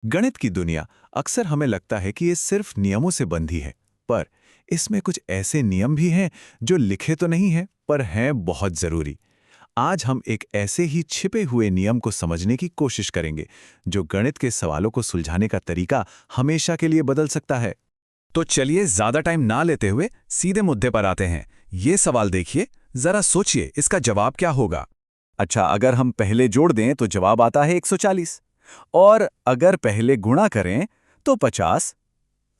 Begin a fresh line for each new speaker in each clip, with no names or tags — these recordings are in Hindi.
गणित की दुनिया अक्सर हमें लगता है कि ये सिर्फ नियमों से बंधी है, पर इसमें कुछ ऐसे नियम भी हैं जो लिखे तो नहीं हैं पर हैं बहुत जरूरी। आज हम एक ऐसे ही छिपे हुए नियम को समझने की कोशिश करेंगे जो गणित के सवालों को सुलझाने का तरीका हमेशा के लिए बदल सकता है। तो चलिए ज्यादा टाइम ना लेते हुए सीधे मुद्दे पर आते हैं। ये सवाल देखिए, जरा सोचिए इसका जवाब क्या होगा। अच्छा, अगर हम पहले जोड़ दें तो जवाब आता है 140, और अगर पहले गुणा करें तो 50।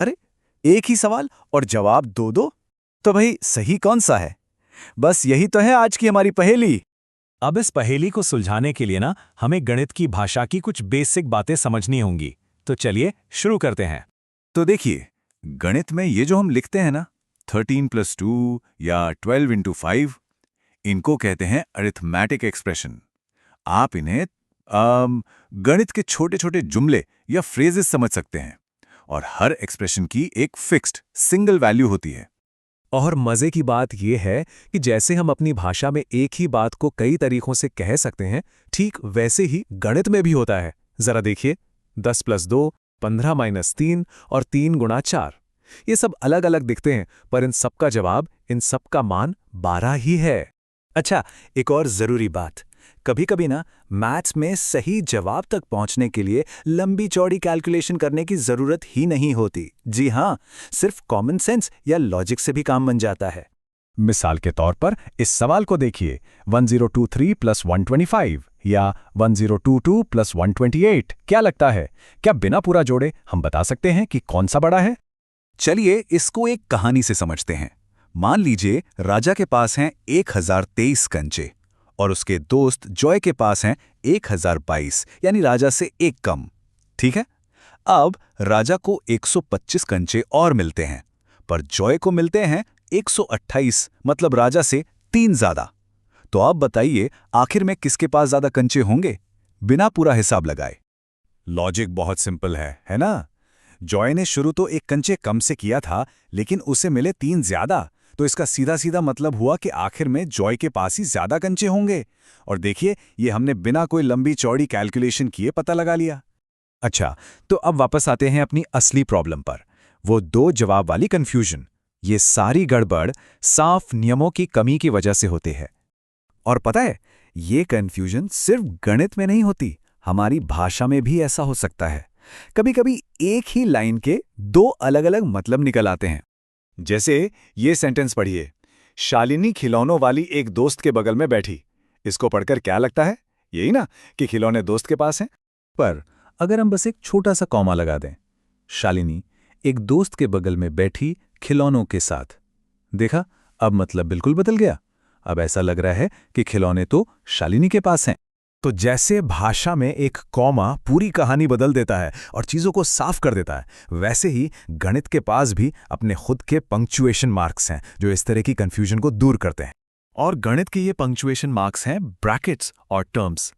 अरे, एक ही सवाल और जवाब दो दो। तो भाई सही कौन सा है? बस यही तो है आज की हमारी पहेली।
अब इस पहेली को सुलझाने के लिए ना हमें गणित की भाषा की कुछ बेसिक बातें समझनी होंगी। तो चलिए शुरू करते हैं।
तो देखिए, गणित में ये जो हम लिखते हैं ना, 13+2 या 12×5, इनको कहते हैं अरिथमेटिक एक्सप्रेशन। आप इन्हें गणित के छोटे छोटे जुमले या फ्रेजेस समझ सकते हैं, और हर एक्सप्रेशन की एक फिक्स्ड सिंगल वैल्यू होती है।
और मजे की बात यह है कि जैसे हम अपनी भाषा में एक ही बात को कई तरीकों से कह सकते हैं, ठीक वैसे ही गणित में भी होता है। जरा देखिए, 10+2, 15-3 और 3×4। ये सब अलग अलग दिखते हैं, पर इन सबका जवाब, इन सबका मान 12 ही है।
अच्छा, एक और जरूरी बात, कभी कभी ना मैथ्स में सही जवाब तक पहुंचने के लिए लंबी चौड़ी कैलकुलेशन करने की जरूरत ही नहीं होती। जी हाँ, सिर्फ कॉमन सेंस या लॉजिक से भी काम बन जाता है।
मिसाल के तौर पर इस सवाल को देखिए, 1023 + 125 या 1022 + 128। क्या लगता है, क्या बिना पूरा जोड़े हम बता सकते हैं कि कौन सा बड़ा है?
चलिए इसको एक कहानी से समझते हैं। मान लीजिए राजा के पास हैं 1023 कंचे, और उसके दोस्त जॉय के पास हैं 1022, यानी राजा से एक कम। ठीक है, अब राजा को 125 कंचे और मिलते हैं, पर जॉय को मिलते हैं 128, मतलब राजा से 3 ज्यादा। तो अब बताइए आखिर में किसके पास ज्यादा कंचे होंगे, बिना पूरा हिसाब लगाए? लॉजिक बहुत सिंपल है ना? जॉय ने शुरू तो एक कंचे कम से किया था, लेकिन उसे मिले 3 ज्यादा, तो इसका सीधा सीधा मतलब हुआ कि आखिर में जॉय के पास ही ज्यादा कंचे होंगे। और देखिए, ये हमने बिना कोई लंबी चौड़ी कैलकुलेशन किए पता लगा लिया।
अच्छा, तो अब वापस आते हैं अपनी असली प्रॉब्लम पर, वो दो जवाब वाली कंफ्यूजन। ये सारी गड़बड़ साफ नियमों की कमी की वजह से होती है।
और पता है, ये कंफ्यूजन सिर्फ गणित में नहीं होती, हमारी भाषा में भी ऐसा हो सकता है। कभी कभी एक ही लाइन के दो अलग अलग मतलब निकल आते हैं। जैसे ये सेंटेंस पढ़िए, शालिनी खिलौनों वाली एक दोस्त के बगल में बैठी। इसको पढ़कर क्या लगता है? यही ना कि खिलौने दोस्त के पास हैं। पर अगर हम बस एक छोटा सा कॉमा लगा दें, शालिनी एक दोस्त के बगल में बैठी खिलौनों के साथ, देखा, अब मतलब बिल्कुल बदल गया। अब ऐसा लग रहा है कि खिलौने तो शालिनी के पास हैं।
तो जैसे भाषा में एक कॉमा पूरी कहानी बदल देता है और चीजों को साफ कर देता है, वैसे ही गणित के पास भी अपने खुद के पंक्चुएशन मार्क्स हैं जो इस तरह की कंफ्यूजन को दूर करते हैं। और गणित के ये पंक्चुएशन मार्क्स हैं ब्रैकेट्स और टर्म्स,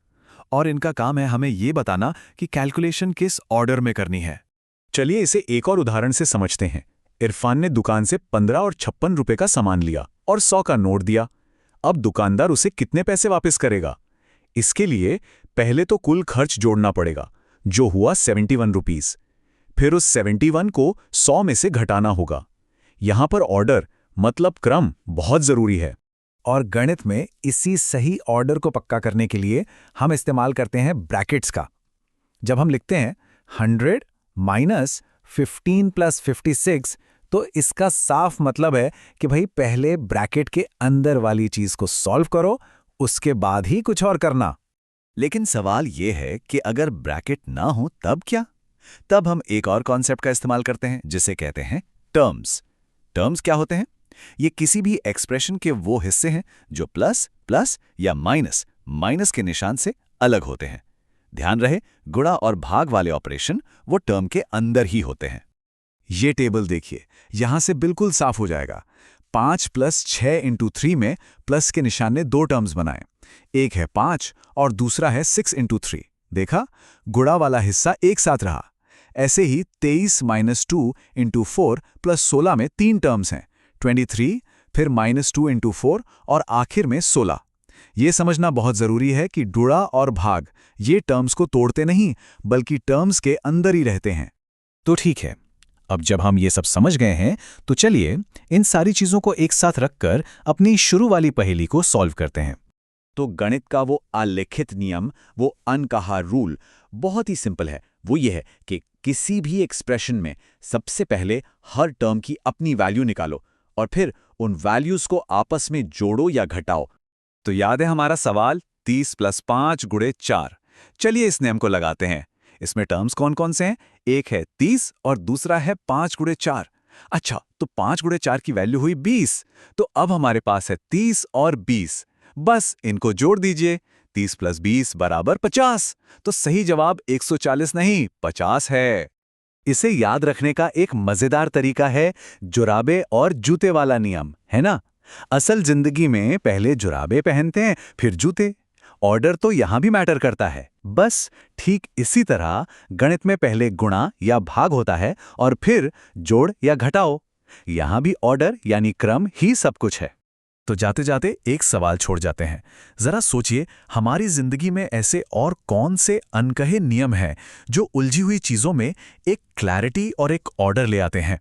और इनका काम है हमें ये बताना कि कैलकुलेशन किस ऑर्डर में करनी है। चलिए इसे एक और उदाहरण से समझते हैं। इरफान ने दुकान से 15 और 56 रुपए का सामान लिया और 100 का नोट दिया। अब दुकानदार उसे कितने पैसे वापस करेगा? इसके लिए पहले तो कुल खर्च जोड़ना पड़ेगा, जो हुआ 71 रुपीस। फिर उस 71 को 100 में से घटाना होगा। यहां पर ऑर्डर मतलब क्रम बहुत जरूरी है।
और गणित में इसी सही ऑर्डर को पक्का करने के लिए हम इस्तेमाल करते हैं ब्रैकेट्स का। जब हम लिखते हैं 100 माइनस 15 प्लस 56, तो इसका साफ मतलब है कि भाई पहले ब्रैकेट के अंदर वाली चीज को सॉल्व करो, उसके बाद ही कुछ और करना।
लेकिन सवाल यह है कि अगर ब्रैकेट ना हो तब क्या? तब हम एक और कॉन्सेप्ट का इस्तेमाल करते हैं जिसे कहते हैं टर्म्स। टर्म्स क्या होते हैं? ये किसी भी एक्सप्रेशन के वो हिस्से हैं जो प्लस प्लस या माइनस माइनस के निशान से अलग होते हैं। ध्यान रहे, गुणा और भाग वाले ऑपरेशन वो टर्म के अंदर ही होते हैं। ये टेबल देखिए, यहां से बिल्कुल साफ हो जाएगा। 5 + 6 × 3 में प्लस के निशान ने दो टर्म्स बनाए। एक है 5 और दूसरा है 6 × 3। देखा, गुणा वाला हिस्सा एक साथ रहा। ऐसे ही 23 - 2 × 4 + 16 में 3 टर्म्स हैं, 23, फिर -2 × 4 और आखिर में 16। ये समझना बहुत जरूरी है कि गुणा और भाग
ये टर्म्स को तोड़ते नहीं, बल्कि टर्म्स के अंदर ही रहते हैं।
तो ठीक है, अब जब हम ये सब समझ गए हैं तो चलिए इन सारी चीज़ों को एक साथ रखकर अपनी शुरू वाली पहेली को सॉल्व करते हैं।
तो गणित का वो अलिखित नियम, वो अनकहा रूल बहुत ही सिंपल है। वो ये है कि किसी भी एक्सप्रेशन में सबसे पहले हर टर्म की अपनी वैल्यू निकालो और फिर उन वैल्यूज को आपस में जोड़ो या घटाओ। तो याद है हमारा सवाल 30 + 5 × 4। चलिए इस नियम को लगाते हैं। इसमें टर्म्स कौन कौन से हैं? एक है 30 और दूसरा है 5 × 4। अच्छा, तो 5 × 4 की वैल्यू हुई 20। तो अब हमारे पास है 30 और 20। बस इनको जोड़ दीजिए। 30 + 20 = 50। तो सही जवाब 140 नहीं 50 है। इसे याद रखने का एक मजेदार तरीका है जुराबे और जूते वाला नियम, है ना? असल जिंदगी में पहले जुराबे पहनते हैं, फिर जूते। ऑर्डर तो यहां भी मैटर करता है। बस ठीक इसी तरह गणित में पहले गुणा या भाग होता है और फिर जोड़ या घटाओ। यहां भी ऑर्डर यानी क्रम ही सब कुछ है।
तो जाते जाते एक सवाल छोड़ जाते हैं। जरा सोचिए, हमारी जिंदगी में ऐसे और कौन से अनकहे नियम हैं जो उलझी हुई चीजों में एक क्लैरिटी और एक ऑर्डर ले आते हैं।